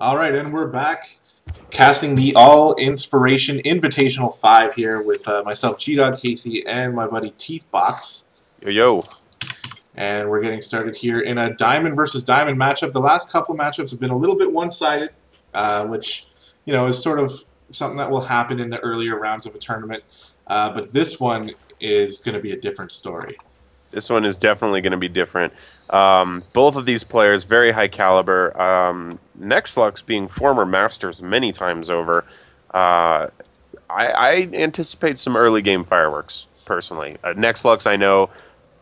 All right, and we're back casting the All Inspiration Invitational 5 here with myself, G-Dog Casey, and my buddy Teethbox. Yo, yo. And we're getting started here in a Diamond versus Diamond matchup. The last couple matchups have been a little bit one-sided, which, you know, is sort of something that will happen in the earlier rounds of a tournament. But this one is going to be a different story. This one is definitely going to be different. Both of these players, very high caliber. Nexlux being former masters many times over. I anticipate some early game fireworks, personally. Nexlux, I know,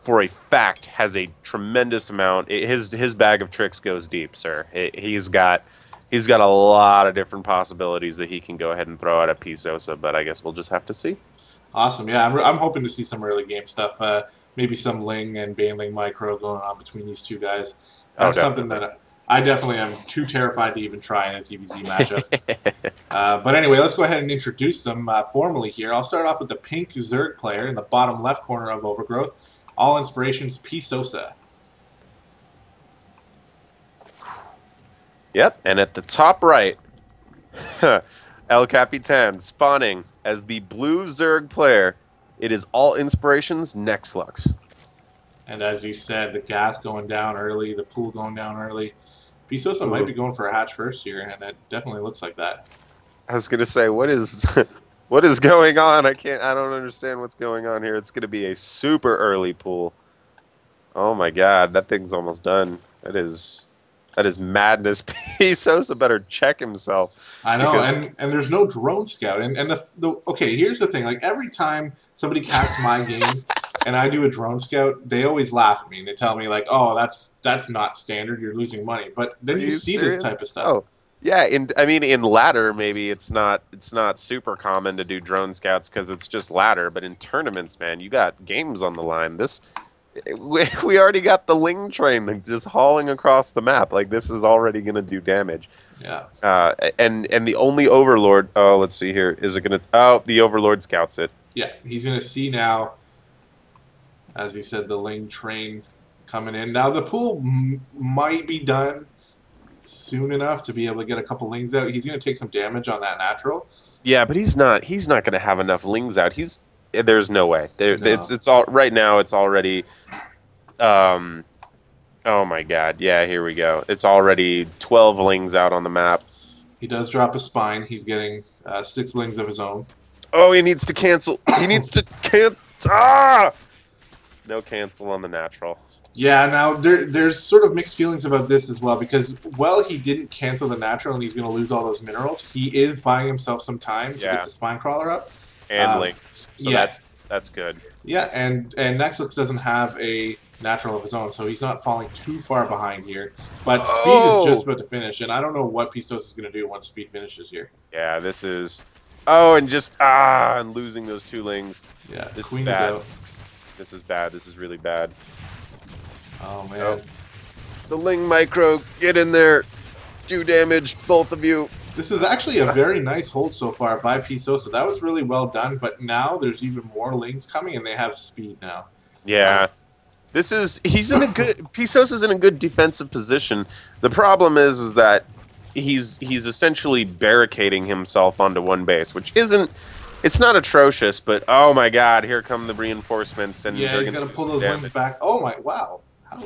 for a fact, has a tremendous amount. His bag of tricks goes deep, sir. He's got a lot of different possibilities that he can go ahead and throw out at PSosa, but I guess we'll just have to see. Awesome, yeah. I'm hoping to see some early game stuff. Maybe some Ling and Baneling micro going on between these two guys. That's something that I definitely am too terrified to even try in a ZVZ matchup. But anyway, let's go ahead and introduce them formally here. I'll start off with the pink Zerg player in the bottom left corner of Overgrowth. All Inspirations, PSosa. Yep, and at the top right, El Capitan spawning as the blue Zerg player. It is All Inspirations Nexlux. And as you said, the gas going down early, the pool going down early. PSosa might be going for a hatch first here, and it definitely looks like that. I was gonna say, what is what is going on? I don't understand what's going on here. It's gonna be a super early pool. Oh my god, that thing's almost done. That is madness. PSosa better check himself. I know, and there's no drone scout. And okay, here's the thing. Like, every time somebody casts my game and I do a drone scout, they always laugh at me and they tell me, like, oh, that's not standard, you're losing money. But then you see serious? This type of stuff. Oh. Yeah, I mean in ladder maybe it's not super common to do drone scouts because it's just ladder, but in tournaments, man, you got games on the line. We already got the Ling train just hauling across the map. Like, this is already going to do damage. Yeah. And the only Overlord, oh, let's see here. Is it going to, oh, the Overlord scouts it. Yeah, he's going to see now, as he said, the Ling train coming in. Now, the pool might be done soon enough to be able to get a couple Lings out. He's going to take some damage on that natural. Yeah, but he's not going to have enough Lings out. There's no way. No. It's all right now. It's already, oh my god. Yeah, here we go. It's already 12 Lings out on the map. He does drop a spine. He's getting 6 Lings of his own. Oh, he needs to cancel. He needs to cancel. Ah! No cancel on the natural. Yeah, now there's sort of mixed feelings about this as well, because while he didn't cancel the natural and he's going to lose all those minerals, he is buying himself some time to get the spine crawler up. And Lings. So yeah. That's good. Yeah, and Nexlux doesn't have a natural of his own, so he's not falling too far behind here. But Speed is just about to finish, and I don't know what PSosa is going to do once Speed finishes here. Yeah, this is... Oh, and just... and losing those 2 Lings. Yeah, this Queen is bad. is out. This is bad. This is really bad. Oh, man. Oh. The Ling micro, get in there. Do damage, both of you. This is actually a very nice hold so far by PSosa. That was really well done, but now there's even more Lings coming, and they have Speed now. Yeah. He's in a good... PSosa's in a good defensive position. The problem is that he's essentially barricading himself onto one base, which isn't... It's not atrocious, but oh my god, here come the reinforcements. And yeah, he's going to pull those Lings back. Oh my... Wow. How...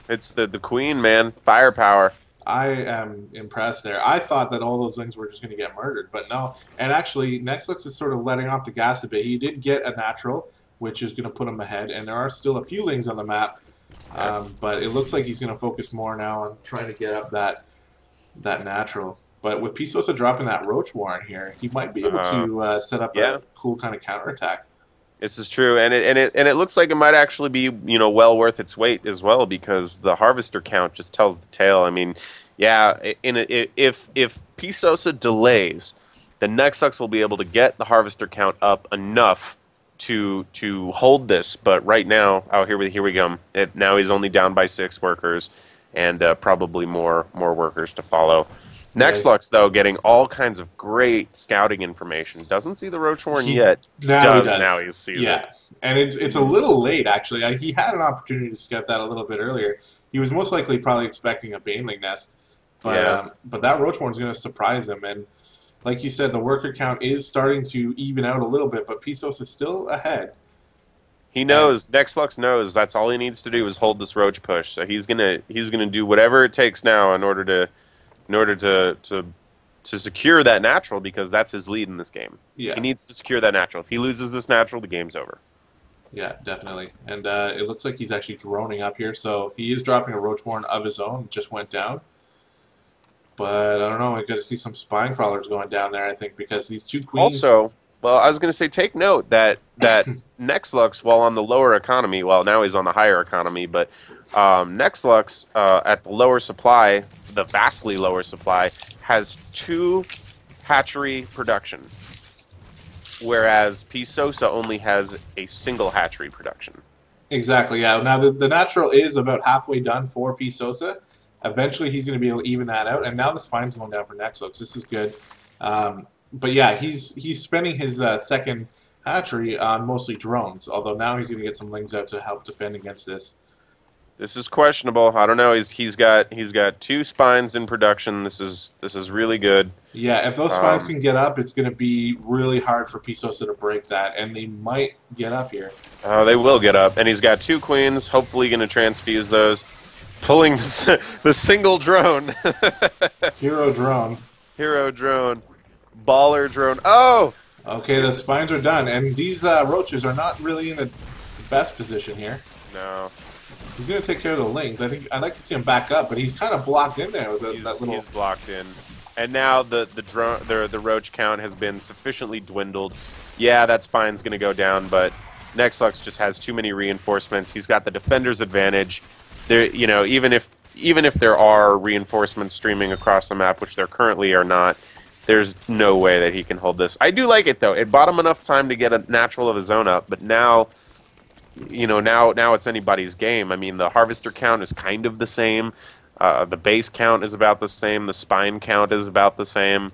It's the Queen, man. Firepower. I am impressed there. I thought that all those Lings were just going to get murdered, but no. And actually, Nexlux is sort of letting off the gas a bit. He did get a natural, which is going to put him ahead, and there are still a few Lings on the map, but it looks like he's going to focus more now on trying to get up that natural. But with PSosa dropping that Roach Warren here, he might be able to set up a cool kind of counterattack. This is true, and it looks like it might actually be, you know, well worth its weight as well, because the harvester count just tells the tale. I mean, yeah, if PSosa delays, then Nexlux will be able to get the harvester count up enough to hold this. But right now, oh, here we go. Now he's only down by 6 workers, and probably more workers to follow. Nexlux, though, getting all kinds of great scouting information. Doesn't see the Roach Warren yet. Now he does. Now he sees it. And it's a little late, actually. He had an opportunity to scout that a little bit earlier. He was most likely probably expecting a Baneling nest. Yeah. But that Roachborn's going to surprise him. And like you said, the worker count is starting to even out a little bit, but PSosa is still ahead. He And knows. Nexlux knows that's all he needs to do is hold this roach push. So he's gonna do whatever it takes now in order to secure that natural because that's his lead in this game. He yeah, needs to secure that natural. If he loses this natural, the game's over. yeah, definitely. And it looks like he's actually droning up here, so he is dropping a Roachborn of his own. It just went down. But I don't know. I got to see some spine crawlers going down there. I think because these two queens. Also, well, I was going to say, take note that Nexlux, while on the lower economy, well, now he's on the higher economy, but Nexlux at the lower supply, the vastly lower supply, has 2 hatchery production, whereas PSosa only has a single hatchery production. Exactly. Yeah. Now the natural is about halfway done for PSosa. Eventually, he's going to be able to even that out. And now the spine's going down for Nexlux. This is good. But yeah, he's spending his second hatchery on mostly drones. Although now he's going to get some lings out to help defend against this. This is questionable. I don't know. He's got 2 spines in production. This is really good. Yeah, if those spines Um, can get up, it's going to be really hard for PSosa to break that, and they might get up here. oh, they will get up, and he's got 2 queens. Hopefully, going to transfuse those. Pulling the single drone. Hero drone. Hero drone. Baller drone. Oh! Okay, the spines are done, and these roaches are not really in the best position here. No. He's going to take care of the lings. I think I'd like to see him back up, but he's kind of blocked in there with that little. He's blocked in. And now the drone the roach count has been sufficiently dwindled. Yeah, that spine's going to go down, but Nexlux just has too many reinforcements. He's got the defender's advantage. There, even if there are reinforcements streaming across the map, which there currently are not, there's no way that he can hold this. I do like it though. It bought him enough time to get a natural of his own up, but now, now it's anybody's game. I mean, the harvester count is kind of the same. The base count is about the same. The spine count is about the same.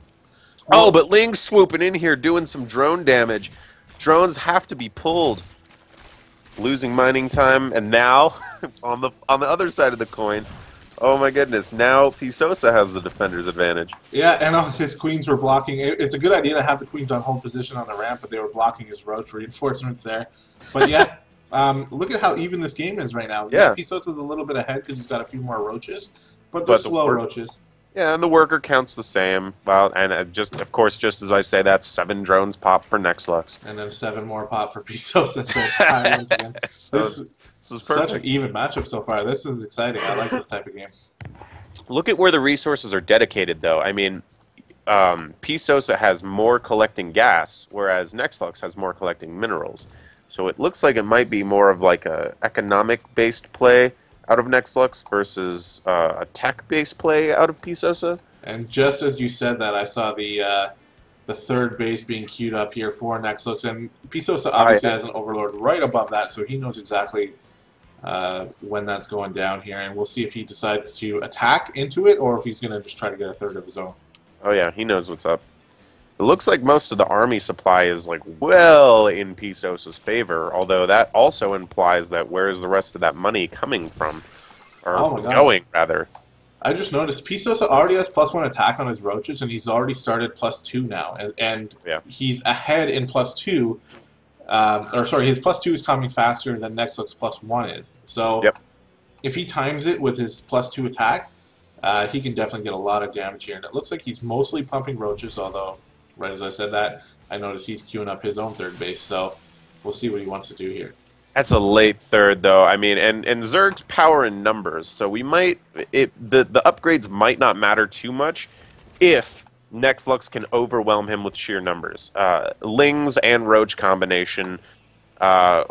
Oh, but Ling's swooping in here doing some drone damage. Drones have to be pulled. Losing mining time, and now on the other side of the coin, oh my goodness, now PSosa has the defender's advantage. Yeah, and his queens were blocking. It's a good idea to have the queens on hold position on the ramp, but they were blocking his roach reinforcements there. But yeah, look at how even this game is right now. Yeah. PSosa's a little bit ahead because he's got a few more roaches, but they're slow roaches. Yeah, and the worker counts the same. Well, and of course, just as I say, that's 7 drones pop for Nexlux. And then 7 more pop for PSosa, so it's tiring again. This is such an even matchup so far. This is exciting. I like this type of game. Look at where the resources are dedicated, though. I mean, PSosa has more collecting gas, whereas Nexlux has more collecting minerals. So it looks like it might be more of like a economic-based play out of Nexlux versus a tech-based play out of PSosa. And just as you said that, I saw the third base being queued up here for Nexlux, and PSosa obviously has an overlord right above that, so he knows exactly when that's going down here, and we'll see if he decides to attack into it or if he's going to just try to get a third of his own. Oh yeah, he knows what's up. It looks like most of the army supply is like well in PSosa's favor, although that also implies that where is the rest of that money coming from? Or going, rather. I just noticed PSosa already has +1 attack on his roaches, and he's already started +2 now, and yeah. He's ahead in +2. Or sorry, his +2 is coming faster than Nexlux +1 is. So if he times it with his +2 attack, he can definitely get a lot of damage here. And it looks like he's mostly pumping roaches, although right as I said that, I noticed he's queuing up his own third base. So we'll see what he wants to do here. That's a late third, though. I mean, and Zerg's power in numbers, so we might the upgrades might not matter too much if Nexlux can overwhelm him with sheer numbers. Lings and Roach combination,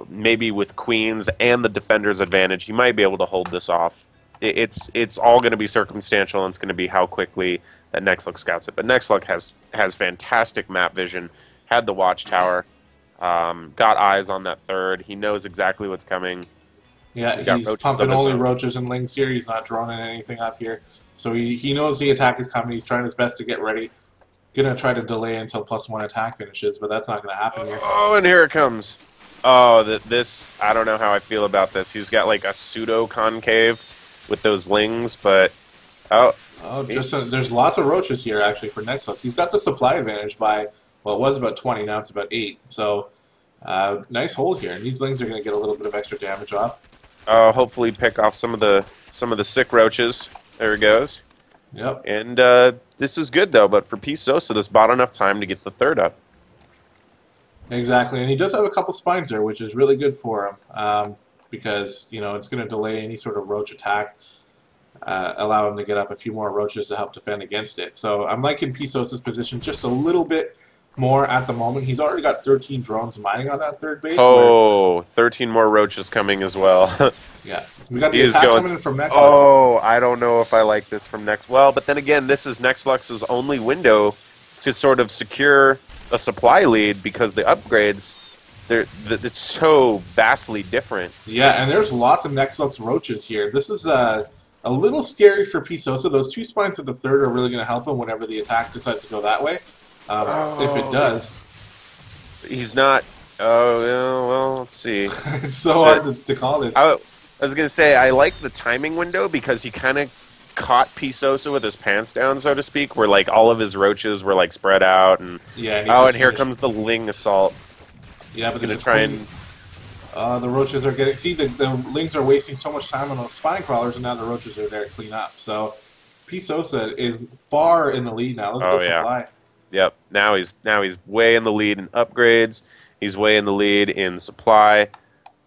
maybe with Queens and the defender's advantage, he might be able to hold this off. It's all going to be circumstantial, and it's going to be how quickly that Nexlux scouts it. But Nexlux has fantastic map vision, had the watchtower. Got eyes on that third. He knows exactly what's coming. Yeah, he's pumping only roaches and lings here. He's not droning anything up here. So he knows the attack is coming. He's trying his best to get ready. Gonna try to delay until +1 attack finishes, but that's not gonna happen here. Oh, and here it comes. Oh, this, I don't know how I feel about this. He's got like a pseudo concave with those lings, but oh, Oh, He's there's lots of roaches here actually for Nexlux. He's got the supply advantage by, well, it was about 20, now it's about 8. So, nice hold here. And these lings are going to get a little bit of extra damage off. hopefully pick off some of the sick roaches. There he goes. Yep, And this is good though. But for PSosa, this bought enough time to get the third up. exactly. And he does have a couple spines there, which is really good for him. Because, you know, it's going to delay any sort of roach attack. Allow him to get up a few more roaches to help defend against it. So I'm liking PSosa's position just a little bit more at the moment. He's already got 13 drones mining on that third base. Oh, 13 more roaches coming as well. Yeah, we got He the is attack going. coming in from Nexlux. Oh, I don't know if I like this from Next. Well, but then again, this is Nexlux's only window to sort of secure a supply lead because the upgrades, it's so vastly different. Yeah, and there's lots of Nexlux roaches here. This is a little scary for PSosa. Those 2 spines at the third are really going to help him whenever the attack decides to go that way. If it does. He's not. Oh, yeah, well, let's see. It's so hard to call this. I was going to say, I like the timing window because he kind of caught PSosa with his pants down, so to speak, where like all of his roaches were like spread out. And Yeah, and here comes the Ling assault. Yeah, but Going there's to try and. the roaches are getting... See, the lings are wasting so much time on those spine crawlers, and now the roaches are there to clean up. So, PSosa is far in the lead now. Look at the supply. Yep. Now he's way in the lead in upgrades. He's way in the lead in supply.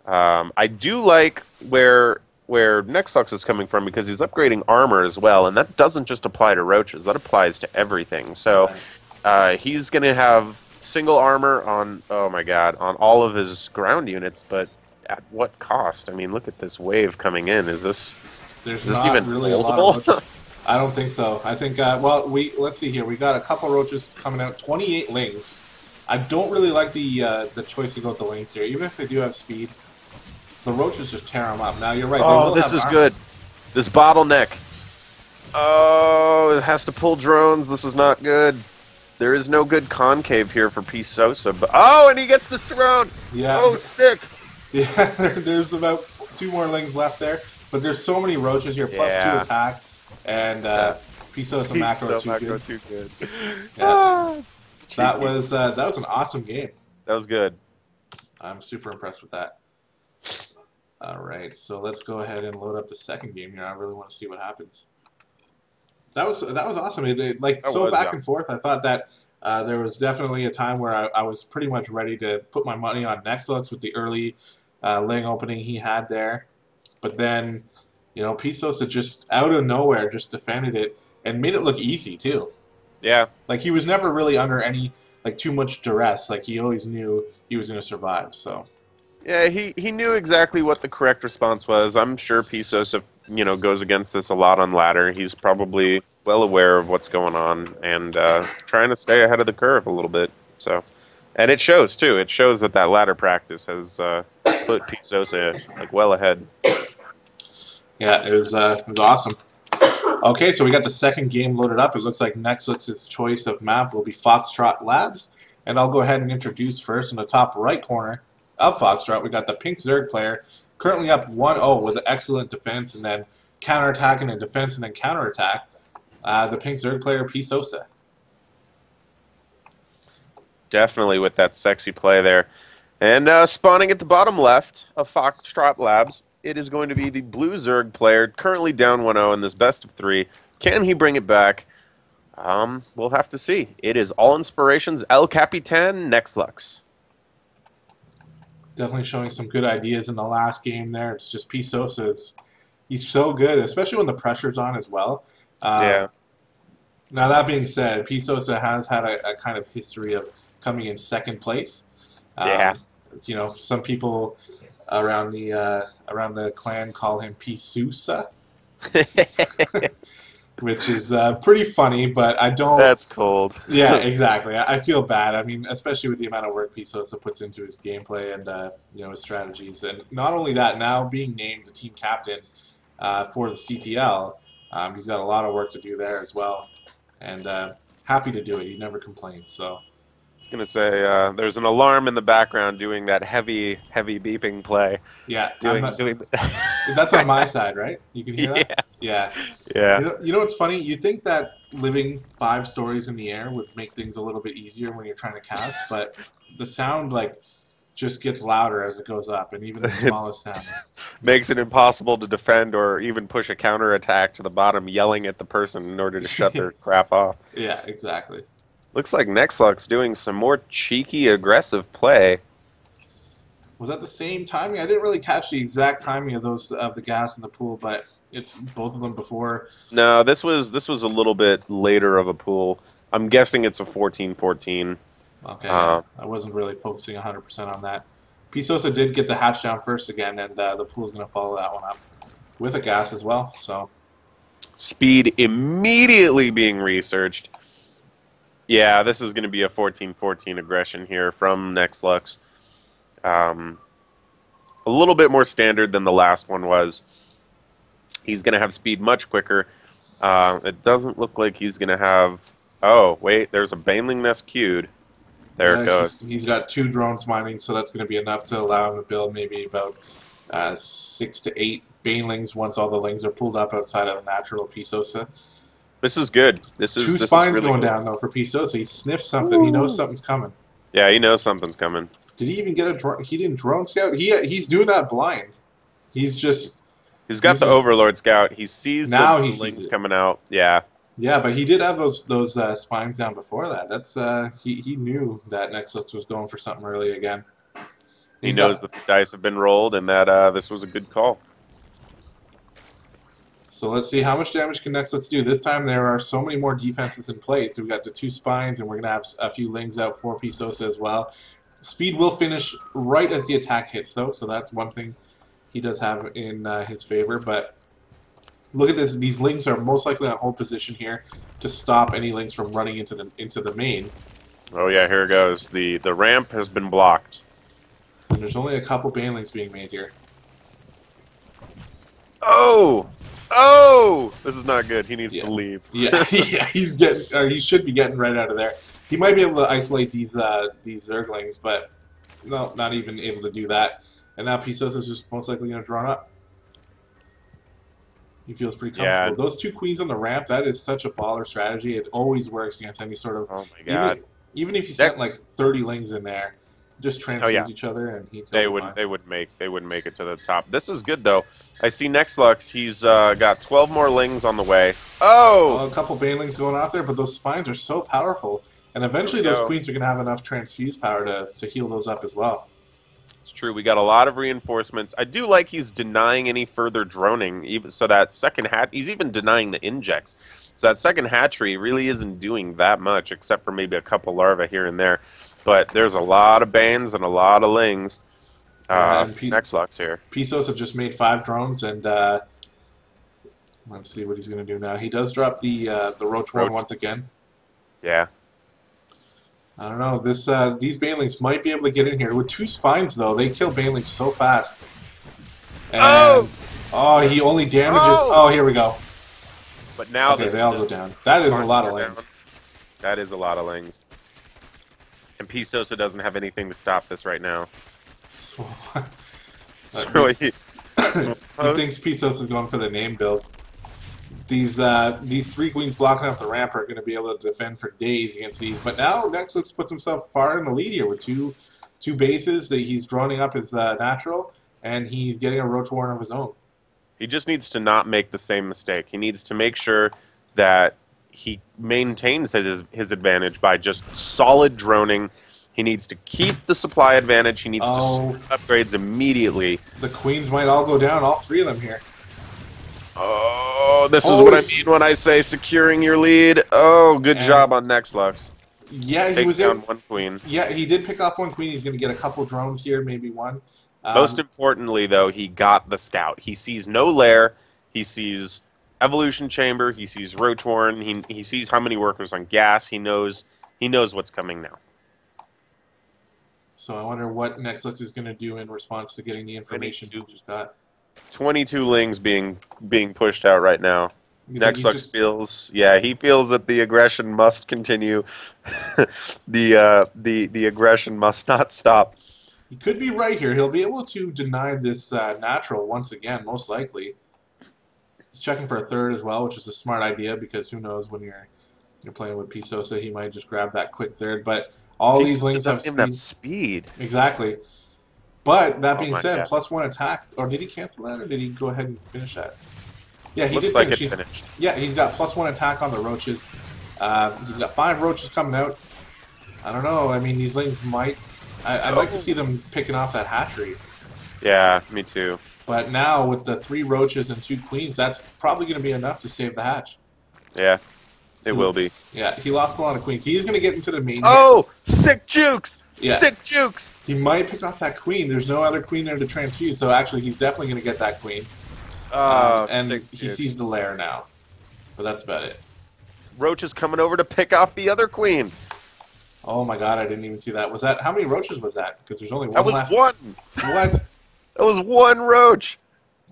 I do like where Nexlux is coming from because he's upgrading armor as well, and that doesn't just apply to roaches. That applies to everything. So he's going to have single armor on, oh my god, on all of his ground units, but at what cost? I mean, look at this wave coming in. Is this even really holdable? I don't think so. I think, well, let's see here. We got a couple roaches coming out, 28 lings. I don't really like the choice to go with the lings here, even if they do have speed. The roaches just tear them up. Now, you're right. Oh, this is good. This bottleneck. Oh, it has to pull drones. This is not good. There is no good concave here for PSosa. But oh, and he gets the throne. Yeah. Oh, sick. Yeah, there's about 2 more lings left there. But there's so many roaches here, plus 2 attack. And PSosa macro too good. Yeah. That was an awesome game. That was good. I'm super impressed with that. All right, so let's go ahead and load up the second game here. I really want to see what happens. That was awesome. Back and forth. I thought that there was definitely a time where I was pretty much ready to put my money on Nexlux with the early ling opening he had there, but then PSosa just out of nowhere just defended it and made it look easy too. Yeah. Like he was never really under any too much duress. Like he always knew he was going to survive. So. Yeah, he knew exactly what the correct response was. I'm sure PSosa, goes against this a lot on ladder. He's probably well aware of what's going on and trying to stay ahead of the curve a little bit. So, and it shows too. It shows that ladder practice has put PSosa well ahead. Yeah, it was awesome. Okay, so we got the second game loaded up. It looks like Nexlux's choice of map will be Foxtrot Labs, and I'll go ahead and introduce first in the top right corner of Foxtrot, we got the pink Zerg player, currently up 1-0 with an excellent defense and then counterattacking and defense and then counterattack. The pink Zerg player, PSosa. Definitely with that sexy play there. And spawning at the bottom left of Foxtrot Labs, it is going to be the blue Zerg player, currently down 1-0 in this best of 3. Can he bring it back? We'll have to see. It is All Inspirations El Capitan Nexlux. Definitely showing some good ideas in the last game there. It's just PSosa he's so good, especially when the pressure's on as well. Yeah. Now that being said, PSosa has had a kind of history of coming in second place. Yeah. Some people around the clan call him PSosa. Which is pretty funny, but I don't... That's cold. Yeah, exactly. I feel bad. I mean, especially with the amount of work PSosa puts into his gameplay and his strategies. And not only that, now being named the team captain for the CTL, he's got a lot of work to do there as well. And happy to do it. He never complains. So I was going to say, there's an alarm in the background doing that heavy beeping play. Yeah. Doing that's on my side, right? You can hear that? Yeah. Yeah. Yeah. You know what's funny? You think that living 5 stories in the air would make things a little bit easier when you're trying to cast, but the sound like just gets louder as it goes up, and even the It smallest sound. makes it impossible to defend or even push a counterattack to the bottom, yelling at the person in order to shut their crap off. Yeah, exactly. Looks like Nexlux doing some more cheeky, aggressive play. Was that the same timing? I didn't really catch the exact timing of those of the gas in the pool, but it's both of them before. No, this was a little bit later of a pool. I'm guessing it's a 14-14. Okay, yeah, Uh, I wasn't really focusing 100% on that. PSosa did get the hatch down first again, and the pool's going to follow that one up with a gas as well. So Speed immediately being researched. Yeah, this is going to be a 14-14 aggression here from Nexlux. Um, a little bit more standard than the last one was. He's going to have speed much quicker. It doesn't look like he's going to have... Oh, wait, there's a Baneling nest queued. There it yeah, goes. he's got 2 drones mining, so that's going to be enough to allow him to build maybe about 6 to 8 banelings once all the lings are pulled up outside of the natural PSosa. This is good. This Two is this is spines really going good. down though for PSosa. He sniffs something. He knows Woo. something's coming. Yeah, he knows something's coming. Did he even get a drone? He didn't drone scout. He's doing that blind. He's just He's got the using his, Overlord Scout. He sees now he the sees lings it. coming out. Yeah, Yeah, but he did have those spines down before that. That's he knew that Nexlux was going for something early again. he He's knows got that the dice have been rolled and that this was a good call. so let's see how much damage can Nexlux do. This time there are so many more defenses in place. We've got the 2 spines, and we're gonna have a few lings out for PSosa as well. Speed will finish right as the attack hits though, so that's one thing he does have in his favor. But look at this; these lings are most likely on hold position here to stop any lings from running into the main. Oh yeah, here it goes. The ramp has been blocked. And there's only a couple banelings being made here. Oh, oh! This is not good. He needs Yeah, to leave. yeah, yeah. He's getting, or he should be getting right out of there. He might be able to isolate these Zerglings, but no, not even able to do that. And now PSosa is just most likely going to draw up. He feels pretty Yeah. comfortable. Those 2 queens on the ramp, that is such a baller strategy. It always works against any sort of Oh my even God. even if you sent like Next. 30 lings in there, just Oh yeah. transfuse each other and he'll They be wouldn't. fine. They wouldn't make it to the top. This is good though. I see Nexlux. He's got 12 more lings on the way. Well, Oh, a couple banelings going off there, but those spines are so powerful. And here we eventually those go. queens are going to have enough transfuse power to heal those up as well. It's true. We got a lot of reinforcements. I do like he's denying any further droning. Even so, that second hat. He's even denying the injects. So that second hatchery really isn't doing that much, except for maybe a couple larvae here and there. But there's a lot of banes and a lot of lings. Yeah, and Nexlux here. PSosa just made 5 drones, and let's see what he's going to do now. He does drop the roach one Roach. once again. Yeah. I don't know. These banelings might be able to get in here with 2 spines though. They kill banelings so fast. And Oh! oh, he only damages. Oh! Oh, here we go. But now Okay, they all go down. That is a lot of lings. That is a lot of lings. And PSosa doesn't have anything to stop this right now. So, So he, he thinks PSosa is going for the name build. These 3 queens blocking out the ramp are going to be able to defend for days against these. But now Nexlux puts himself far in the lead here with two bases. That he's drawing up his natural, and he's getting a roach warren of his own. he just needs to not make the same mistake. He needs to make sure that he maintains his advantage by just solid droning. He needs to keep the supply advantage. He needs to upgrades immediately. The queens might all go down, all 3 of them here. Oh, this is what I mean when I say securing your lead. Oh, good job on Nexlux. Yeah, he Takes was down able, 1 queen. Yeah, he did pick off 1 queen. He's going to get a couple drones here, maybe 1. Most importantly, though, he got the scout. He sees no lair. He sees evolution chamber. He sees roach warren. He sees how many workers on gas. He knows what's coming now. So I wonder what Nexlux is going to do in response to getting the information he just got. 22 lings being pushed out right now. Nexlux feels, yeah, he feels that the aggression must continue. The aggression must not stop. He could be right here. He'll be able to deny this natural once again, most likely. He's checking for a third as well, which is a smart idea because who knows when you're playing with PSosa, he might just grab that quick third. But all these PSosa lings have doesn't even have speed. speed. Exactly. But that Oh being my said, god. +1 attack. Or did he cancel that, or did he go ahead and finish that? Yeah, he Looks did like finish. it finished. Yeah, he's got +1 attack on the roaches. He's got 5 roaches coming out. I don't know. I mean, these lings might. I'd like to see them picking off that hatchery. Yeah, me too. But now with the 3 roaches and 2 queens, that's probably going to be enough to save the hatch. Yeah, it will be. Yeah, he lost a lot of queens. He's going to get into the main. Oh, sick jukes! Yeah. Sick jukes! He might pick off that queen. There's no other queen there to transfuse, so actually he's definitely going to get that queen. And sick he jukes. sees the lair now. But that's about it. Roach is coming over to pick off the other queen. Oh my god, I didn't even see that. Was that how many roaches was that? Because there's only one That was left. one. What? That was one roach.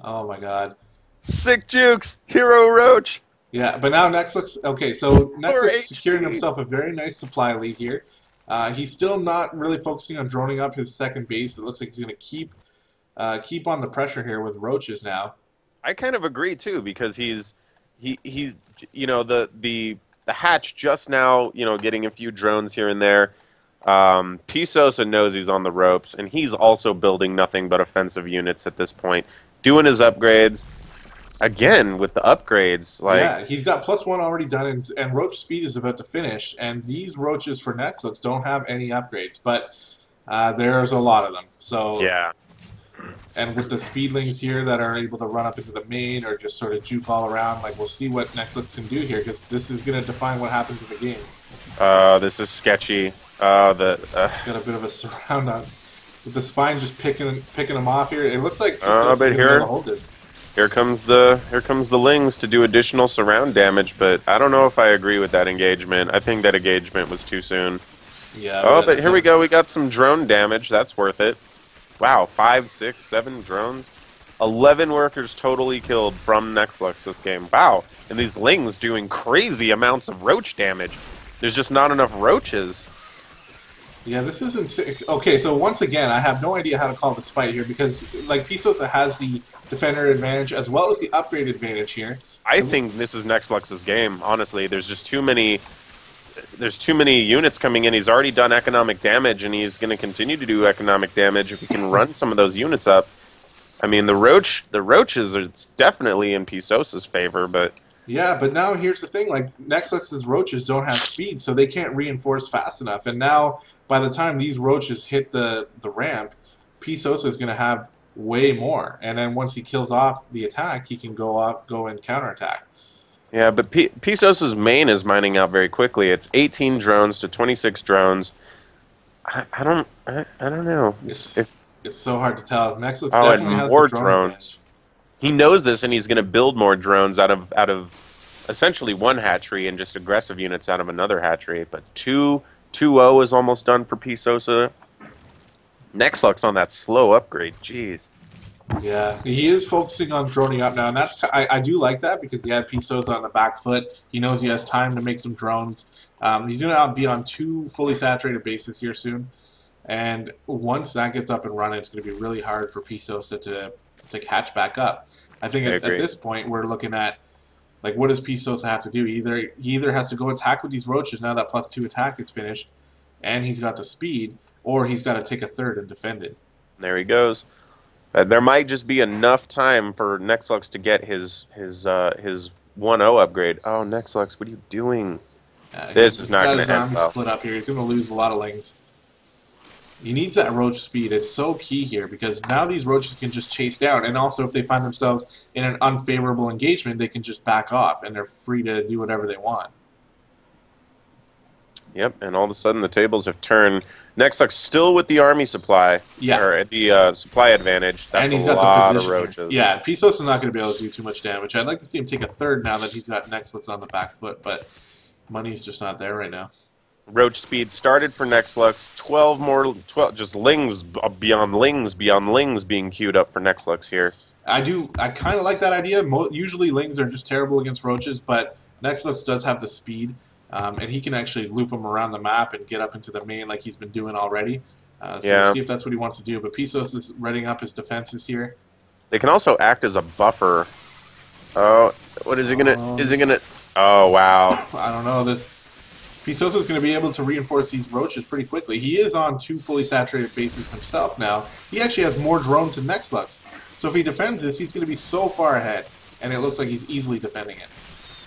Oh my god. Sick jukes, hero roach. Yeah, but now Nexlux. Okay, so Nexlux HP. securing himself a very nice supply lead here. He's still not really focusing on droning up his second base. It looks like he's going to keep on the pressure here with roaches now. I kind of agree too because he's you know the hatch just now getting a few drones here and there. PSosa knows he's on the ropes, and he's also building nothing but offensive units at this point, doing his upgrades. Again, with the upgrades, like Yeah, he's got +1 already done, and roach speed is about to finish. And these roaches for Nexlux don't have any upgrades, but there's a lot of them. So yeah, and with the speedlings here that are able to run up into the main or just sort of juke all around, like we'll see what Nexlux can do here because this is going to define what happens in the game. this is sketchy. It's got a bit of a surround on with the spine just picking him off here. It looks like PSosa is going to be able to hold this. Here comes the lings to do additional surround damage, but I don't know if I agree with that engagement. I think that engagement was too soon. Yeah. Oh, but here we go. We got some drone damage. That's worth it. Wow, 5, 6, 7 drones. 11 workers totally killed from Nexlux this game. Wow, and these lings doing crazy amounts of roach damage. There's just not enough roaches. Yeah, this is insane. Okay, so once again, I have no idea how to call this fight here because, like, PSosa has the defender advantage as well as the upgrade advantage here. I think this is Nexlux's game. Honestly, there's just too many. There's too many units coming in. He's already done economic damage, and he's going to continue to do economic damage if he can run some of those units up. I mean, the roaches, it's definitely in PSosa's favor, but Yeah, but now here's the thing, like, Nexlux's roaches don't have speed, so they can't reinforce fast enough. And now, by the time these roaches hit the ramp, PSosa is going to have way more. And then once he kills off the attack, he can go and counterattack. yeah, but PSosa's main is mining out very quickly. It's 18 drones to 26 drones. I don't know. It's so hard to tell. Nexlux Oh, definitely and has more the drone drones. advantage. He knows this, and he's going to build more drones out of essentially one hatchery and just aggressive units out of another hatchery. But 2-0 is almost done for PSosa. Nexlux on that slow upgrade. Jeez. Yeah, he is focusing on droning up now, and I do like that because he had PSosa on the back foot. He knows he has time to make some drones. He's going to be on 2 fully saturated bases here soon, and once that gets up and running, it's going to be really hard for PSosa to catch back up. I think at this point we're looking at, like, what does PSosa have to do? He either has to go attack with these roaches now that +2 attack is finished, and he's got the speed, or he's got to take a third and defend it. There he goes. There might just be enough time for Nexlux to get his 1-0 upgrade. Oh, Nexlux, what are you doing? This is not going to end well. Split up here. He's going to lose a lot of lings. He needs that roach speed. It's so key here because now these roaches can just chase down, and also if they find themselves in an unfavorable engagement, they can just back off, and they're free to do whatever they want. Yep, and all of a sudden the tables have turned. Nexlux still with the army supply, or the supply advantage. That's and he's a got lot the of roaches. Yeah, PSosa's not going to be able to do too much damage. I'd like to see him take a third now that he's got Nexlux on the back foot, but money's just not there right now. Roach speed started for Nexlux. 12 just lings beyond lings being queued up for Nexlux here. I kind of like that idea. Usually lings are just terrible against roaches, but Nexlux does have the speed. And he can actually loop them around the map and get up into the main like he's been doing already. So we'll see if that's what he wants to do. But PSosa is readying up his defenses here. They can also act as a buffer Oh, what is it gonna? Is it gonna? Oh wow. I don't know. This PSosa's going to be able to reinforce these roaches pretty quickly. He is on 2 fully saturated bases himself now. He actually has more drones than Nexlux. So if he defends this, he's going to be so far ahead. And it looks like he's easily defending it.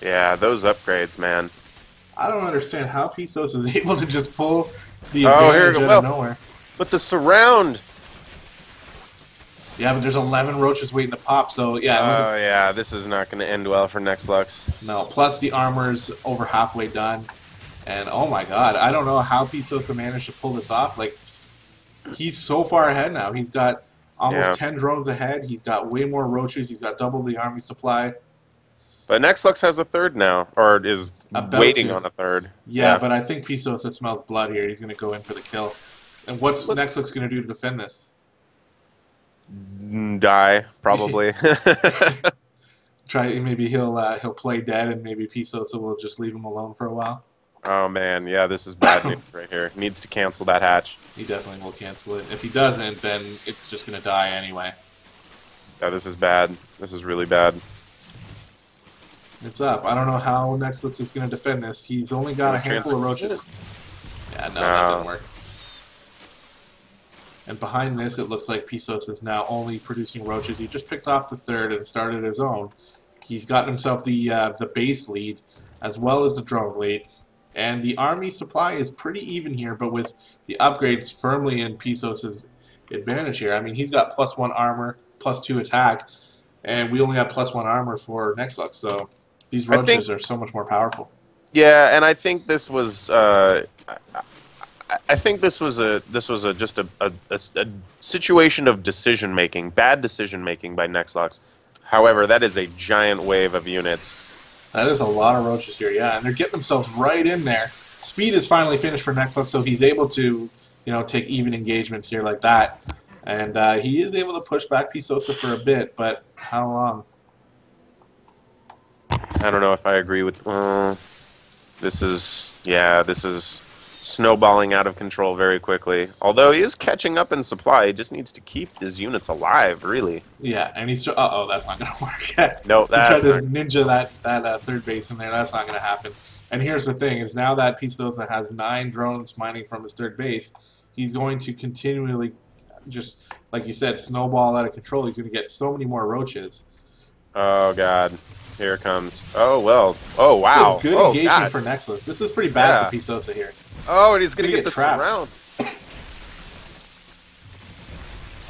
Yeah, those upgrades, man. I don't understand how PSosa is able to just pull the Oh, here advantage we out go. of nowhere. But the surround. Yeah, but there's 11 roaches waiting to pop, so yeah. Oh, yeah, this is not going to end well for Nexlux. No, plus the armor's over halfway done. And oh my god, I don't know how PSosa managed to pull this off. Like, he's so far ahead now. He's got almost 10 drones ahead. He's got way more roaches. He's got double the army supply. But Nexlux has a third now, or is waiting on a third. Yeah, but I think PSosa smells blood here. He's going to go in for the kill. And what's Nexlux going to do to defend this? Die, probably. Maybe he'll play dead, and maybe PSosa will just leave him alone for a while. Oh man, yeah, this is bad news right here. Needs to cancel that hatch. He definitely will cancel it. If he doesn't, then it's just going to die anyway. Yeah, this is bad. This is really bad. It's up. I don't know how Nexlux is going to defend this. He's only got a handful of roaches. Yeah, no, that didn't work. And behind this, it looks like PSosa is now only producing roaches. He just picked off the third and started his own. He's gotten himself the base lead as well as the drone lead. And the army supply is pretty even here, but with the upgrades firmly in PSosa's advantage here. I mean, he's got +1 armor, +2 attack, and we only got +1 armor for Nexlux, so these roaches are so much more powerful. Yeah, and I think this was I think this was just a situation of decision making, bad decision making by Nexlux. However, that is a giant wave of units. That is a lot of roaches here, yeah, and they're getting themselves right in there. Speed is finally finished for Nexlux, so he's able to, take even engagements here like that, and he is able to push back PSosa for a bit, but how long? I don't know if I agree with. This is snowballing out of control very quickly. Although he is catching up in supply, he just needs to keep his units alive, really. Yeah, and he's uh-oh, that's not going to work. No, that's he tried to ninja that third base in there. That's not going to happen. And here's the thing, is now that PSosa has 9 drones mining from his third base, he's going to continually, just like you said, snowball out of control. He's going to get so many more roaches. Oh, God. Here it comes. Oh, well. Oh, wow. This is a good engagement for Nexlux. This is pretty bad for PSosa here. Oh, and he's going to get the surround.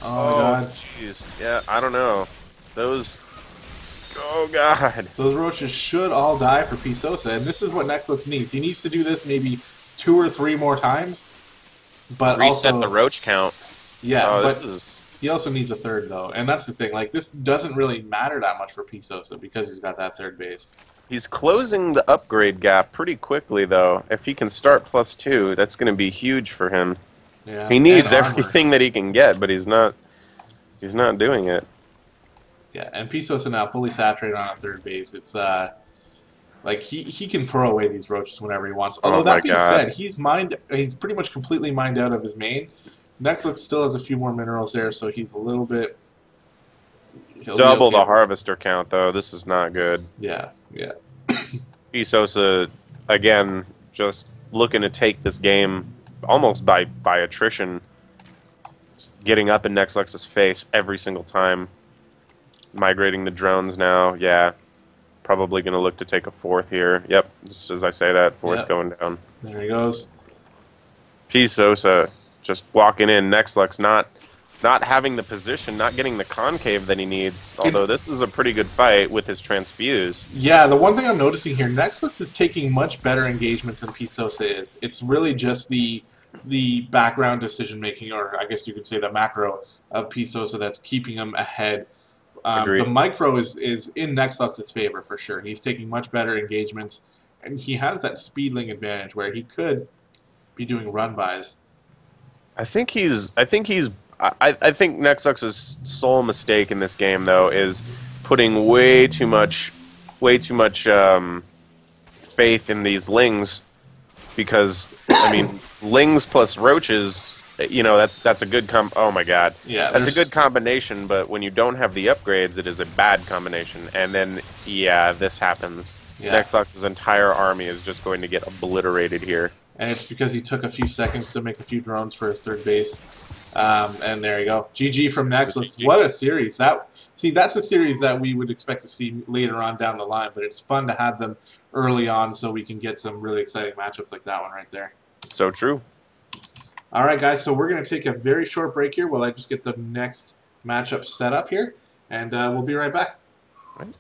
Oh, my God. Jeez. Yeah, I don't know. Those... Oh, God. Those roaches should all die for PSosa, and this is what Nexlux needs. He needs to do this maybe 2 or 3 more times, but reset also... the roach count. Yeah, oh, but he also needs a third, though, and that's the thing. Like, this doesn't really matter that much for PSosa because he's got that third base. He's closing the upgrade gap pretty quickly, though. If he can start +2, that's going to be huge for him. Yeah, he needs everything that he can get, but he's not doing it. Yeah, and PSosa now fully saturated on a third base. It's like he can throw away these roaches whenever he wants. Although that being said, he's pretty much completely mined out of his main. Nexlux still has a few more minerals there, so he's a little bit... Double the harvester count, though. This is not good. Yeah, yeah. PSosa, again, just looking to take this game almost by attrition. Getting up in Nexlux's face every single time. Migrating the drones now, yeah. Probably going to look to take a 4th here. Yep, just as I say that, 4th going down. There he goes. PSosa just walking in. Nexlux not having the position, not getting the concave that he needs. Although this is a pretty good fight with his transfuse. Yeah, the one thing I'm noticing here, Nexlux is taking much better engagements than PSosa is. It's really just the background decision making, or I guess you could say the macro of PSosa that's keeping him ahead. The micro is in Nexlux's favor for sure. He's taking much better engagements, and he has that speedling advantage where he could be doing run bys. I think Nexlux's sole mistake in this game, though, is putting way too much faith in these lings, because I mean, lings plus roaches You know, that's a good oh my god, Yeah, that's a good there's combination. But when you don't have the upgrades, it is a bad combination. And then yeah, this happens. yeah, Nexlux's entire army is just going to get obliterated here. and it's because he took a few seconds to make a few drones for his third base. And there you go. GG from Nexlux. What a series. That's a series that we would expect to see later on down the line, but it's fun to have them early on so we can get some really exciting matchups like that one right there. So true. All right, guys, so we're going to take a very short break here while I just get the next matchup set up here, and we'll be right back. Right.